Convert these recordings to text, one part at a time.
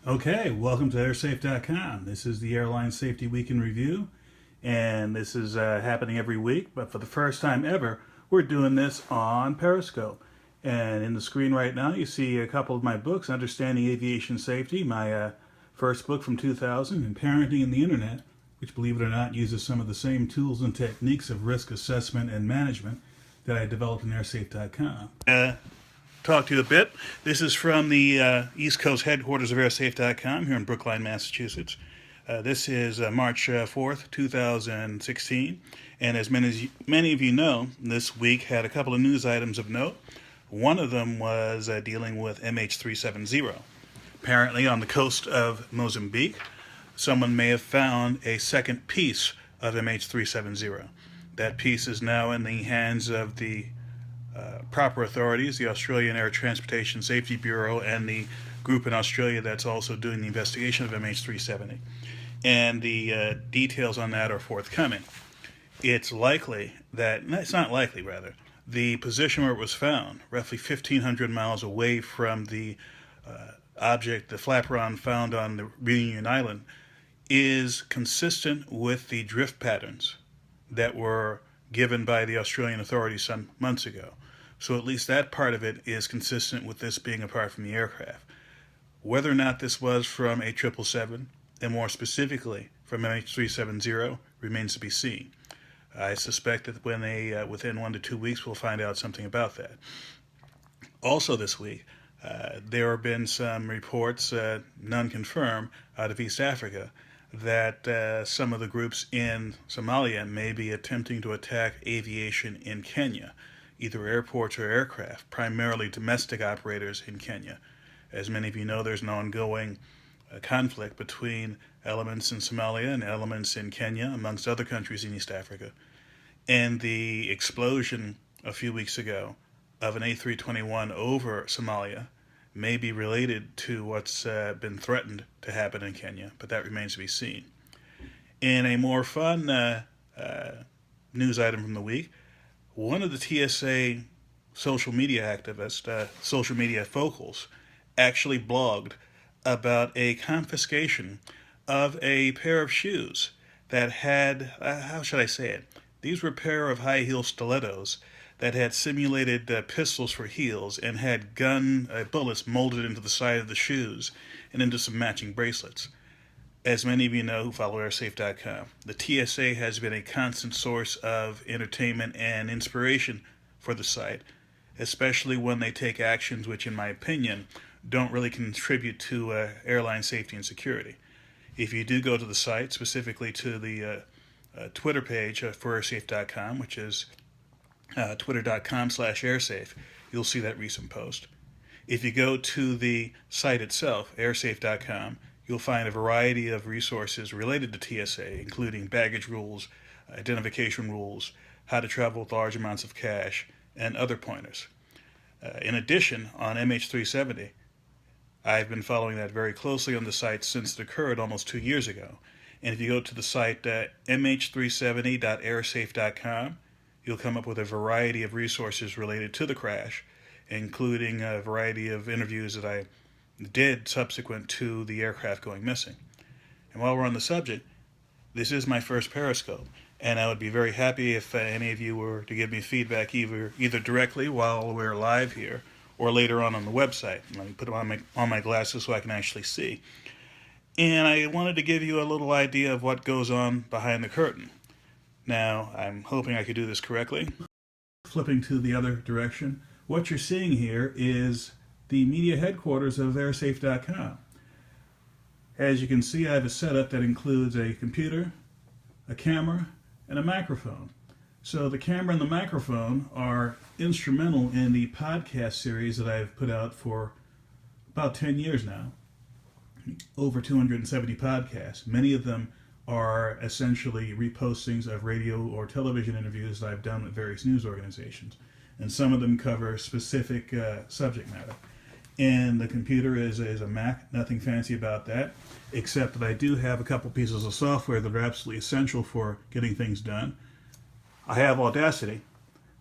Okay, welcome to airsafe.com. This is the Airline Safety Week in Review, and this is happening every week, but for the first time ever, we're doing this on Periscope. And in the screen right now, you see a couple of my books, Understanding Aviation Safety, my first book from 2000, and Parenting in the Internet, which, believe it or not, uses some of the same tools and techniques of risk assessment and management that I developed in airsafe.com. Talk to you a bit. This is from the East Coast headquarters of airsafe.com here in Brookline, Massachusetts. This is March 4th, 2016. And as many of you know, this week had a couple of news items of note. One of them was dealing with MH370. Apparently, on the coast of Mozambique, someone may have found a second piece of MH370. That piece is now in the hands of the proper authorities, the Australian Air Transportation Safety Bureau, and the group in Australia that's also doing the investigation of MH370. And the details on that are forthcoming. It's likely that, it's not likely rather, the position where it was found, roughly 1,500 miles away from the object, the flaperon found on the Reunion Island, is consistent with the drift patterns that were given by the Australian authorities some months ago. So at least that part of it is consistent with this being apart from the aircraft. Whether or not this was from a 777, and more specifically from MH370, remains to be seen. I suspect that within 1 to 2 weeks, we'll find out something about that. Also this week, there have been some reports, none confirmed, out of East Africa, that some of the groups in Somalia may be attempting to attack aviation in Kenya, either airports or aircraft, primarily domestic operators in Kenya. As many of you know, there's an ongoing conflict between elements in Somalia and elements in Kenya, amongst other countries in East Africa. And the explosion a few weeks ago of an A321 over Somalia may be related to what's been threatened to happen in Kenya, but that remains to be seen. In a more fun news item from the week, one of the TSA social media activists, social media focals, actually blogged about a confiscation of a pair of shoes that had, how should I say it? These were a pair of high heel stilettos that had simulated pistols for heels and had gun bullets molded into the side of the shoes and into some matching bracelets. As many of you know who follow airsafe.com, the TSA has been a constant source of entertainment and inspiration for the site, especially when they take actions which, in my opinion, don't really contribute to airline safety and security. If you do go to the site, specifically to the Twitter page for airsafe.com, which is twitter.com/airsafe, you'll see that recent post. If you go to the site itself, airsafe.com, you'll find a variety of resources related to TSA, including baggage rules, identification rules, how to travel with large amounts of cash, and other pointers. In addition, on MH370, I've been following that very closely on the site since it occurred almost 2 years ago. And if you go to the site mh370.airsafe.com, you'll come up with a variety of resources related to the crash, including a variety of interviews that I did subsequent to the aircraft going missing. And while we're on the subject, this is my first Periscope, and I would be very happy if any of you were to give me feedback either directly while we're live here or later on the website. Let me put on my glasses so I can actually see. And I wanted to give you a little idea of what goes on behind the curtain. Now, I'm hoping I could do this correctly. Flipping to the other direction, what you're seeing here is the media headquarters of airsafe.com. As you can see, I have a setup that includes a computer, a camera, and a microphone. So the camera and the microphone are instrumental in the podcast series that I've put out for about 10 years now. Over 270 podcasts. Many of them are essentially repostings of radio or television interviews that I've done with various news organizations. And some of them cover specific subject matter. And the computer is a Mac, nothing fancy about that, except that I do have a couple pieces of software that are absolutely essential for getting things done. I have Audacity,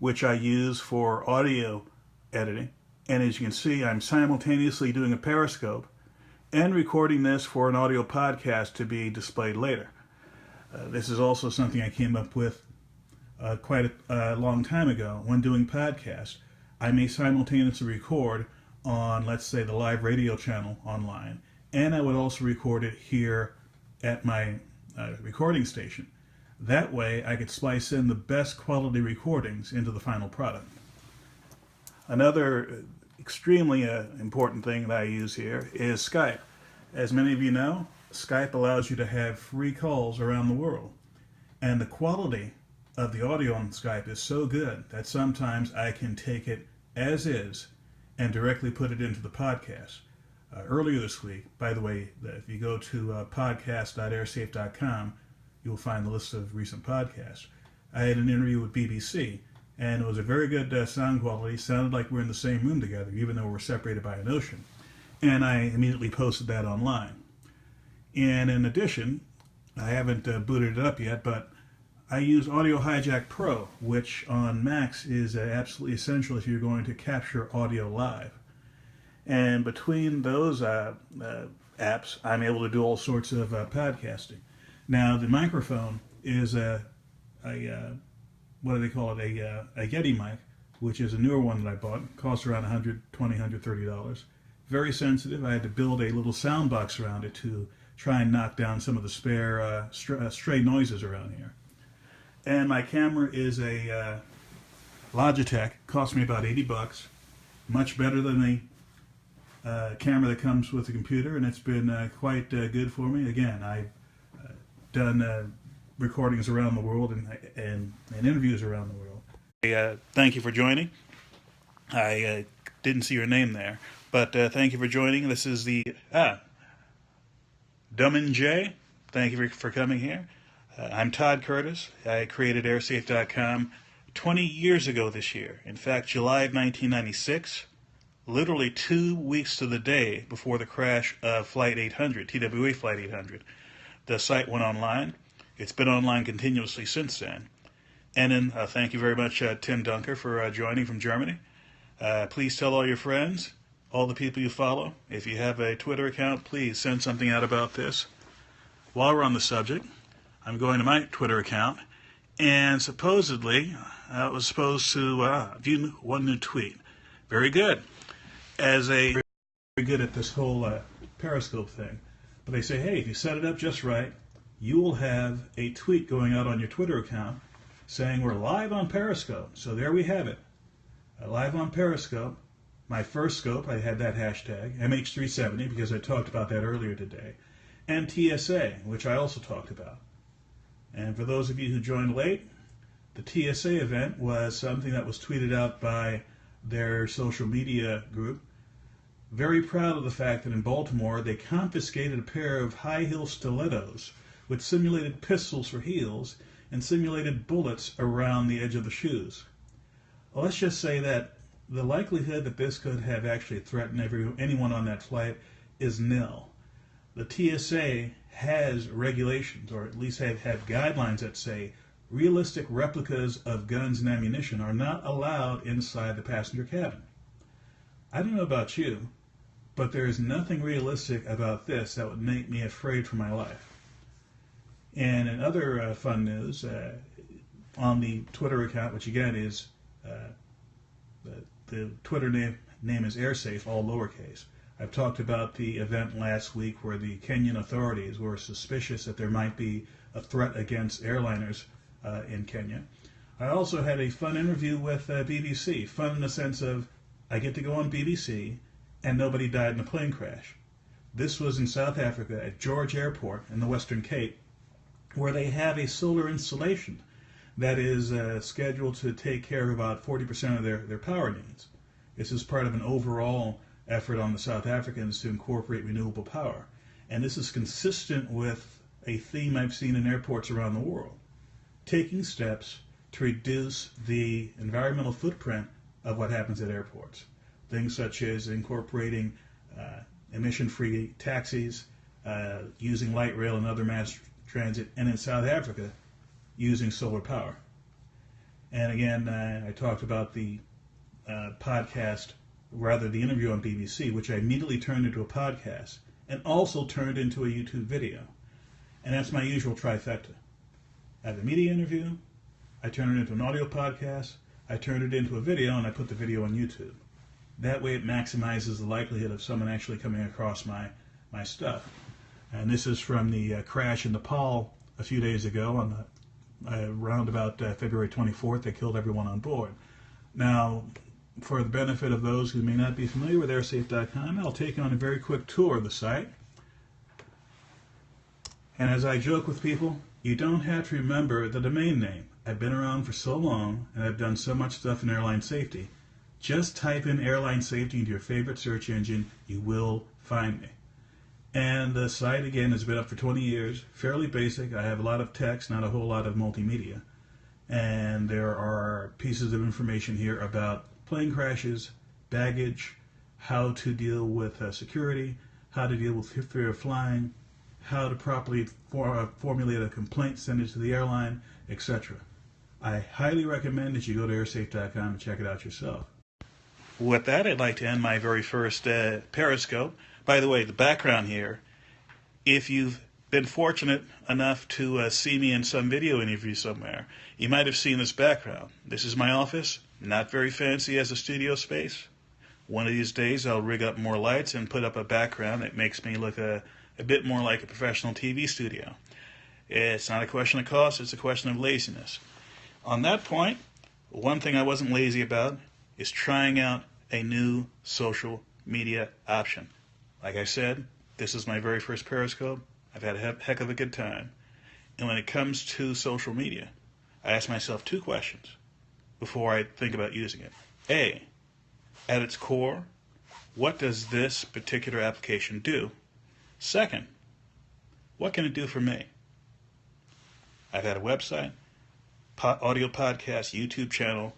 which I use for audio editing. And as you can see, I'm simultaneously doing a Periscope and recording this for an audio podcast to be displayed later. This is also something I came up with quite a long time ago when doing podcasts. I may simultaneously record on, let's say, the live radio channel online, and I would also record it here at my recording station. That way I could splice in the best quality recordings into the final product. Another extremely important thing that I use here is Skype. As many of you know, Skype allows you to have free calls around the world. And the quality of the audio on Skype is so good that sometimes I can take it as is and directly put it into the podcast. Earlier this week, by the way, if you go to podcast.airsafe.com, you'll find the list of recent podcasts. I had an interview with BBC, and it was a very good sound quality. Sounded like we're in the same room together, even though we're separated by an ocean. And I immediately posted that online. And in addition, I haven't booted it up yet, but I use Audio Hijack Pro, which on Macs is absolutely essential if you're going to capture audio live. And between those apps, I'm able to do all sorts of podcasting. Now, the microphone is what do they call it? A Yeti mic, which is a newer one that I bought. It costs around $120, $130. Very sensitive. I had to build a little sound box around it to try and knock down some of the spare stray noises around here. And my camera is a Logitech. Cost me about $80. Much better than the camera that comes with the computer, and it's been quite good for me. Again, I've done recordings around the world and interviews around the world. Thank you for joining. I didn't see your name there, but thank you for joining. This is the Dummin J. Thank you for coming here. I'm Todd Curtis. I created airsafe.com 20 years ago this year. In fact, July of 1996, literally 2 weeks to the day before the crash of Flight 800, TWA Flight 800. The site went online. It's been online continuously since then. And then thank you very much, Tim Dunker, for joining from Germany. Please tell all your friends, all the people you follow. If you have a Twitter account, please send something out about this. While we're on the subject, I'm going to my Twitter account, and supposedly I was supposed to view one new tweet. Very good. Very good at this whole Periscope thing. But they say, hey, if you set it up just right, you will have a tweet going out on your Twitter account saying we're live on Periscope. So there we have it. Live on Periscope. My first scope, I had that hashtag, MH370, because I talked about that earlier today, and TSA, which I also talked about. And for those of you who joined late, the TSA event was something that was tweeted out by their social media group. Very proud of the fact that in Baltimore they confiscated a pair of high-heel stilettos with simulated pistols for heels and simulated bullets around the edge of the shoes. Well, let's just say that the likelihood that this could have actually threatened anyone on that flight is nil. The TSA has regulations, or at least have guidelines that say realistic replicas of guns and ammunition are not allowed inside the passenger cabin. I don't know about you, but there is nothing realistic about this that would make me afraid for my life. And in other fun news, on the Twitter account, which again is the Twitter name is AirSafe, all lowercase. I've talked about the event last week where the Kenyan authorities were suspicious that there might be a threat against airliners in Kenya. I also had a fun interview with BBC. Fun in the sense of I get to go on BBC and nobody died in a plane crash. This was in South Africa at George Airport in the Western Cape, where they have a solar installation that is scheduled to take care of about 40% of their power needs. This is part of an overall effort on the South Africans to incorporate renewable power. And this is consistent with a theme I've seen in airports around the world, taking steps to reduce the environmental footprint of what happens at airports. Things such as incorporating emission-free taxis, using light rail and other mass transit, and in South Africa, using solar power. And again, I talked about the podcast, rather the interview on BBC, which I immediately turned into a podcast. and also turned into a YouTube video. And that's my usual trifecta. I have a media interview, I turn it into an audio podcast, I turn it into a video, and I put the video on YouTube. That way it maximizes the likelihood of someone actually coming across my stuff. And this is from the crash in Nepal a few days ago, on around about February 24th. They killed everyone on board. Now, for the benefit of those who may not be familiar with airsafe.com, I'll take you on a very quick tour of the site. And as I joke with people, you don't have to remember the domain name. I've been around for so long, and I've done so much stuff in airline safety. Just type in airline safety into your favorite search engine. You will find me. And the site, again, has been up for 20 years, fairly basic. I have a lot of text, not a whole lot of multimedia. And there are pieces of information here about plane crashes, baggage, how to deal with security, how to deal with fear of flying, how to properly formulate a complaint, send it to the airline, etc. I highly recommend that you go to airsafe.com and check it out yourself. With that, I'd like to end my very first Periscope. By the way, the background here, if you've been fortunate enough to see me in some video interview somewhere, you might have seen this background. This is my office, not very fancy as a studio space. One of these days I'll rig up more lights and put up a background that makes me look a bit more like a professional TV studio. It's not a question of cost, it's a question of laziness. On that point, one thing I wasn't lazy about is trying out a new social media option. Like I said, this is my very first Periscope. I've had a heck of a good time. And when it comes to social media, I ask myself two questions before I think about using it. A, at its core, what does this particular application do? Second, what can it do for me? I've had a website, audio podcast, YouTube channel,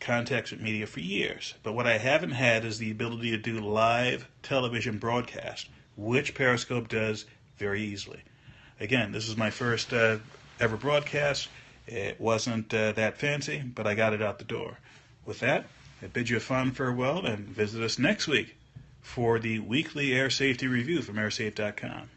contacts with media for years. But what I haven't had is the ability to do live television broadcast, which Periscope does very easily. Again, this is my first ever broadcast. It wasn't that fancy, but I got it out the door. With that, I bid you a fond farewell and visit us next week for the weekly air safety review from airsafe.com.